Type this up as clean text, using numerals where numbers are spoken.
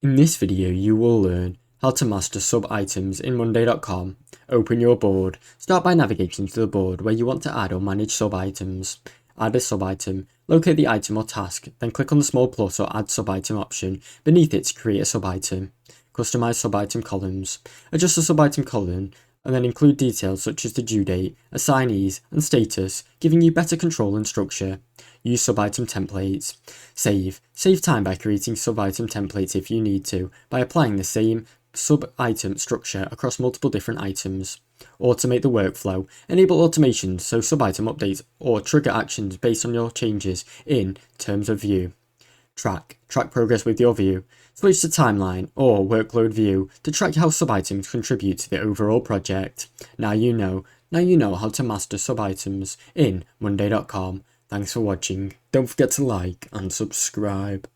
In this video, you will learn how to master sub-items in Monday.com. Open your board. Start by navigating to the board where you want to add or manage sub-items. Add a sub-item. Locate the item or task, then click on the small plus or add sub-item option beneath it to create a sub-item. Customize sub-item columns. Adjust the sub-item column and then include details such as the due date, assignees, and status, giving you better control and structure. Use sub-item templates. Save time by creating sub-item templates if you need to, by applying the same sub-item structure across multiple different items. Automate the workflow. Enable automation so sub-item updates or trigger actions based on your changes in terms of view. Track progress with your view. Switch to timeline or workload view to track how sub-items contribute to the overall project. Now you know how to master sub-items in Monday.com. Thanks for watching. Don't forget to like and subscribe.